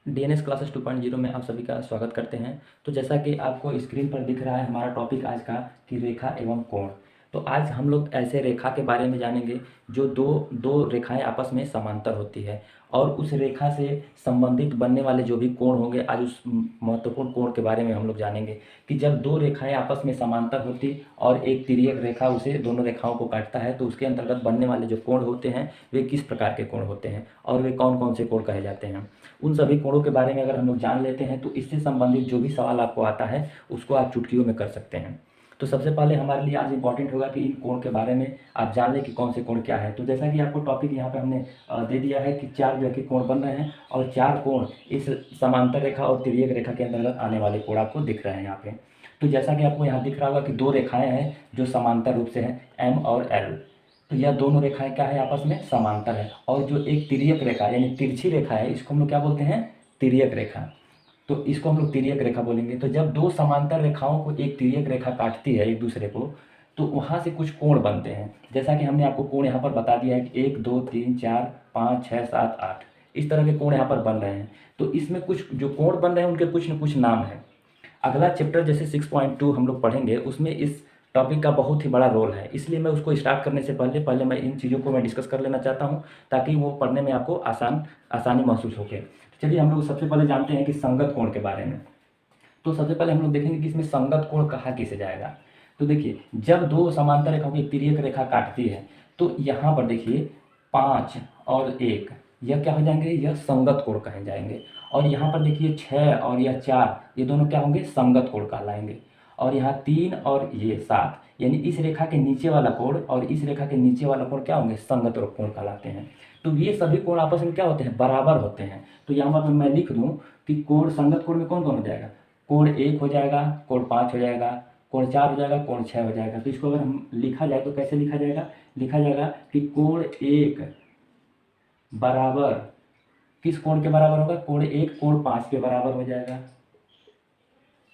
DNS classes 2.0 में आप सभी का स्वागत करते हैं। तो जैसा कि आपको स्क्रीन पर दिख रहा है हमारा टॉपिक आज का कि रेखा एवं कोण। तो आज हम लोग ऐसे रेखा के बारे में जानेंगे जो दो दो रेखाएं आपस में समांतर होती है और उस रेखा से संबंधित बनने वाले जो भी कोण होंगे, आज उस महत्वपूर्ण कोण के बारे में हम लोग जानेंगे कि जब दो रेखाएं आपस में समांतर होती और एक तिर्यक रेखा उसे दोनों रेखाओं को काटता है तो उसके अंतर्गत बनने वाले जो कोण होते हैं वे किस प्रकार के कोण होते हैं और वे कौन कौन से कोण कहे जाते हैं। उन सभी कोणों के बारे में अगर हम लोग जान लेते हैं तो इससे संबंधित जो भी सवाल आपको आता है उसको आप चुटकियों में कर सकते हैं। तो सबसे पहले हमारे लिए आज इंपॉर्टेंट होगा कि इन कोण के बारे में आप जान लें कि कौन से कोण क्या है। तो जैसा कि आपको टॉपिक यहाँ पे हमने दे दिया है कि 4 जो है कि कोण बन रहे हैं और 4 कोण इस समांतर रेखा और तिर्यक रेखा के अंतर्गत आने वाले कोण आपको दिख रहे हैं यहाँ पे। तो जैसा कि आपको यहाँ दिख रहा होगा कि दो रेखाएं हैं जो समांतर रूप से हैं, एम और एल। तो यह दोनों रेखाएं क्या है, आपस में समांतर है। और जो एक तिर्यक रेखा यानी तिरछी रेखा है इसको हम लोग क्या बोलते हैं, तिर्यक रेखा। तो इसको हम लोग तिर्यक रेखा बोलेंगे। तो जब दो समांतर रेखाओं को एक तिर्यक रेखा काटती है एक दूसरे को तो वहाँ से कुछ कोण बनते हैं। जैसा कि हमने आपको कोण यहाँ पर बता दिया है कि 1 2 3 4 5 6 7 8 इस तरह के कोण यहाँ पर बन रहे हैं। तो इसमें कुछ जो कोण बन रहे हैं उनके कुछ न कुछ नाम है। अगला चैप्टर जैसे 6.2 हम लोग पढ़ेंगे उसमें इस टॉपिक का बहुत ही बड़ा रोल है, इसलिए मैं उसको स्टार्ट करने से पहले पहले मैं इन चीज़ों को मैं डिस्कस कर लेना चाहता हूँ ताकि वो पढ़ने में आपको आसानी महसूस होके। चलिए हम लोग सबसे पहले जानते हैं कि संगत कोण के बारे में। तो सबसे पहले हम लोग देखेंगे कि इसमें संगत कोण कहा किसे जाएगा। तो देखिए, जब दो समांतर रेखाओं की तिर्यक रेखा काटती है तो यहाँ पर देखिए 5 और 1 यह क्या हो जाएंगे, यह संगत कोण कहे जाएंगे। और यहाँ पर देखिए 6 और यह 4 ये दोनों क्या होंगे, संगत कोण कहलाएंगे। और यहाँ 3 और ये 7 यानी इस रेखा के नीचे वाला कोण और इस रेखा के नीचे वाला कोण क्या होंगे, संगत कोण कहलाते हैं। तो ये सभी कोण आपस में क्या होते हैं, बराबर होते हैं। तो यहाँ पर मैं लिख दूँ कि कोण संगत कोण में कौन कौन हो जाएगा, कोण 1 हो जाएगा, कोण 5 हो जाएगा, कोण 4 हो जाएगा, कोण 6 हो जाएगा। तो इसको अगर हम लिखा जाए तो कैसे लिखा जाएगा, लिखा जाएगा कि कोण 1 बराबर किस कोण के बराबर होगा, कोण 1 कोण 5 के बराबर हो जाएगा।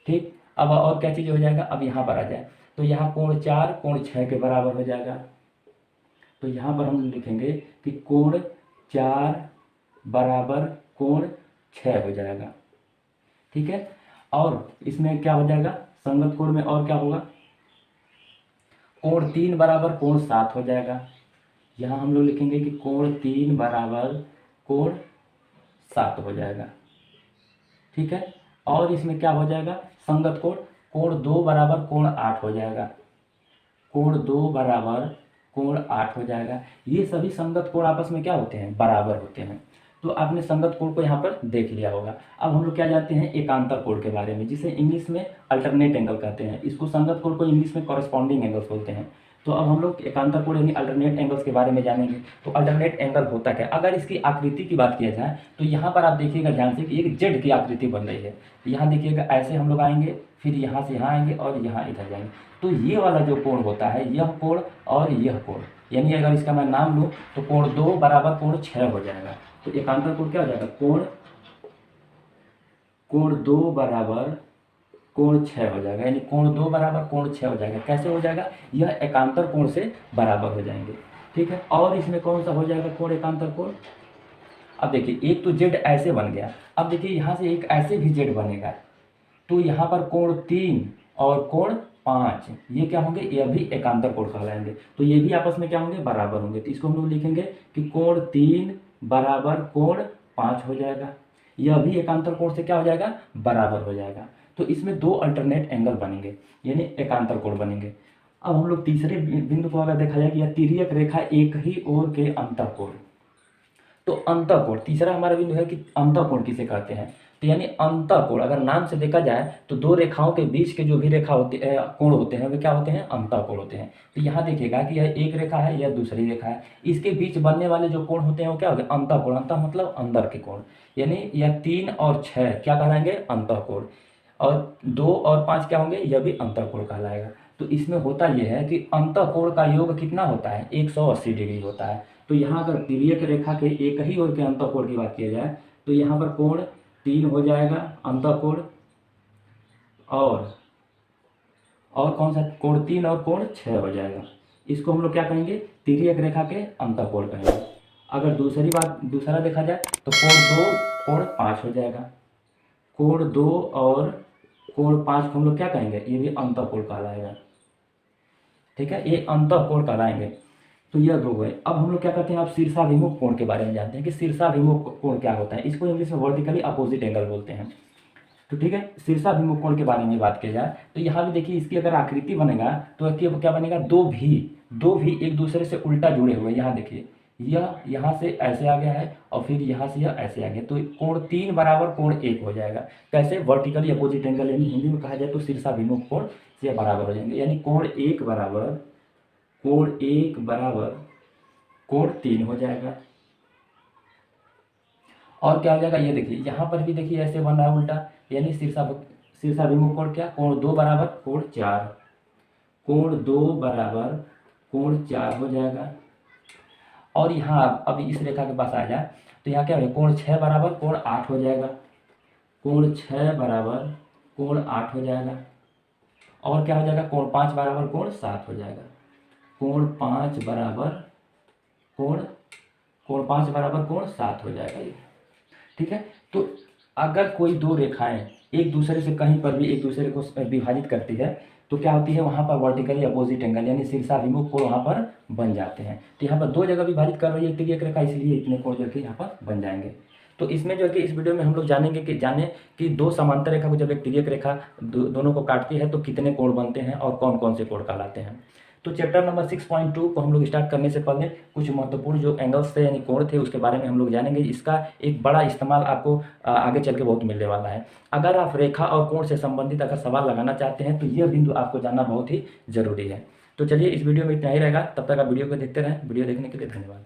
ठीक, अब और क्या चीज़ हो जाएगा, अब यहाँ पर आ जाए तो यहाँ कोण 4 कोण 6 के बराबर हो जाएगा। तो यहाँ पर हम लिखेंगे कि कोण 4 बराबर कोण 6 हो जाएगा। ठीक है, और इसमें क्या हो जाएगा, संगत कोण में और क्या होगा, कोण 3 बराबर कोण 7 हो जाएगा। यहाँ हम लोग लिखेंगे कि कोण 3 बराबर कोण 7 हो जाएगा। ठीक है, और इसमें क्या हो जाएगा, संगत कोण, कोण 2 बराबर कोण 8 हो जाएगा। कोण 2 बराबर कोण 8 हो जाएगा। ये सभी संगत कोण आपस में क्या होते हैं, बराबर होते हैं। तो आपने संगत कोण को यहाँ पर देख लिया होगा। अब हम लोग क्या जानते हैं, एकांतर कोण के बारे में, जिसे इंग्लिश में अल्टरनेट एंगल कहते हैं। इसको संगत कोण को इंग्लिश में कॉरेस्पॉन्डिंग एंगल्स बोलते हैं। तो अब हम लोग एकांतर कोण यानी अल्टरनेट एंगल्स के बारे में जानेंगे। तो अल्टरनेट एंगल होता क्या, अगर इसकी आकृति की बात किया जाए तो यहाँ पर आप देखिएगा ध्यान से कि एक जेड की आकृति बन रही है। यहाँ देखिएगा ऐसे हम लोग आएंगे, फिर यहाँ से यहाँ आएंगे और यहाँ इधर जाएंगे। तो ये वाला जो कोण होता है, यह कोण और यह कोण, यानी अगर इसका मैं नाम लूँ तो कोण 2 बराबर कोण 6 हो जाएगा। तो एकांतर कोण क्या हो जाएगा, कोण 2 बराबर कोण 6 हो जाएगा। यानी कोण 2 बराबर कोण 6 हो जाएगा। कैसे हो जाएगा, यह एकांतर कोण से बराबर हो जाएंगे। ठीक है, और इसमें कौन सा हो जाएगा कोण, एकांतर कोण। अब देखिए एक तो जेड ऐसे बन गया, अब देखिए यहाँ से एक ऐसे भी जेड बनेगा। तो यहाँ पर कोण 3 और कोण 5 ये क्या होंगे, यह भी एकांतर कोण कहलाएंगे। तो ये भी आपस में क्या होंगे, बराबर होंगे। तो इसको हम लोग लिखेंगे कि कोण 3 बराबर कोण 5 हो जाएगा। यह भी एकांतर कोण से क्या हो जाएगा, बराबर हो जाएगा। तो इसमें दो अल्टरनेट एंगल बनेंगे यानी एकांतर कोण बनेंगे। अब हम लोग तीसरे बिंदु को अगर देखा जाए कि यह तिर्यक रेखा एक ही ओर के अंतःकोण। तो अंतःकोण तीसरा हमारा बिंदु है कि अंतःकोण किसे कहते हैं। तो यानी अंतःकोण अगर नाम से देखा जाए तो दो रेखाओं के बीच के जो भी रेखा होते कोण होते हैं वे क्या होते हैं, अंतःकोण होते हैं। तो यहाँ देखिएगा कि यह एक रेखा है, यह दूसरी रेखा है, इसके बीच बनने वाले जो कोण होते हैं वो क्या हो गए, अंतःकोण। अंतः मतलब अंदर के कोण, यानी यह 3 और 6 क्या कहलाएंगे, अंतःकोण। और 2 और 5 क्या होंगे, यह भी अंतःकोण कहलाएगा। तो इसमें होता यह है कि अंतःकोण का योग कितना होता है, 180 डिग्री होता है। तो यहाँ अगर तिर्यक रेखा के एक ही ओर के अंतःकोण की बात की जाए तो यहाँ पर कोण 3 हो जाएगा अंतःकोण, और कौन सा, कोण 3 और कोण 6 हो जाएगा। इसको हम लोग क्या कहेंगे, तिर्यक रेखा के अंतःकोण कहेंगे। अगर दूसरा देखा जाए तो कोण 2 कोण 5 हो जाएगा। कोण 2 और कोण 5 को हम लोग क्या कहेंगे, ये भी अंतःकोण कहलाएगा। ठीक है, ये अंतःकोण कहलाएंगे। तो यह दो हुए। अब हम लोग क्या करते हैं, अब शीर्षाभिमुख कोण के बारे में जानते हैं कि शीर्षाभिमुख कोण क्या होता है। इसको इंग्लिश में वर्टिकली अपोजिट एंगल बोलते हैं। तो ठीक है, शीर्षाभिमुख कोण के बारे में बात की जाए तो यहाँ भी देखिए, इसकी अगर आकृति बनेगा तो क्या बनेगा, दो भी एक दूसरे से उल्टा जुड़े हुए। यहाँ देखिए, यह यहाँ से ऐसे आ गया है और फिर यहाँ से यह ऐसे आ गया, तो कोण 3 बराबर कोण 1 हो जाएगा। कैसे, वर्टिकली अपोजिट एंगल, यानी हिंदी में कहा जाए तो शीर्षाभिमुख कोण से बराबर हो जाएंगे, यानी कोण 1 बराबर कोण 3 हो जाएगा। और क्या हो जाएगा, ये देखिए यहाँ पर भी देखिए ऐसे बन रहा है उल्टा, यानी शीर्षाभिमुख कोण क्या, कोण 2 बराबर कोण 4, कोण 2 बराबर कोण 4 हो जाएगा। और यहाँ अब इस रेखा के पास आ जाए तो यहाँ क्या हो जाएगा, कोण 6 बराबर कोण 8 हो जाएगा, कोण 6 बराबर कोण 8 हो जाएगा। और क्या हो जाएगा, कोण 5 बराबर कोण 7 हो जाएगा, कोण 5 बराबर कोण 7 हो जाएगा ये। ठीक है, तो अगर कोई दो रेखाएं एक दूसरे से कहीं पर भी एक दूसरे को विभाजित करती है तो क्या होती है, वहाँ पर वर्टिकली अपोजिट एंगल यानी शीर्षाभिमुख कोण वहाँ पर बन जाते हैं। तो यहाँ पर दो जगह विभाजित कर रही है तिर्यक रेखा, इसलिए इतने कोण जो कि यहाँ पर बन जाएंगे। तो इसमें जो कि इस वीडियो में हम लोग जाने कि दो समांतर रेखा को जब एक तिर्यक रेखा दोनों को काटती है तो कितने कोण बनते हैं और कौन कौन से कोण कहलाते हैं। तो चैप्टर नंबर 6.2 को हम लोग स्टार्ट करने से पहले कुछ महत्वपूर्ण जो एंगल्स थे यानी कोण थे उसके बारे में हम लोग जानेंगे। इसका एक बड़ा इस्तेमाल आपको आगे चल के बहुत मिलने वाला है। अगर आप रेखा और कोण से संबंधित अगर सवाल लगाना चाहते हैं तो यह बिंदु आपको जानना बहुत ही जरूरी है। तो चलिए, इस वीडियो में इतना ही रहेगा, तब तक आप वीडियो को देखते रहें। वीडियो देखने के लिए धन्यवाद।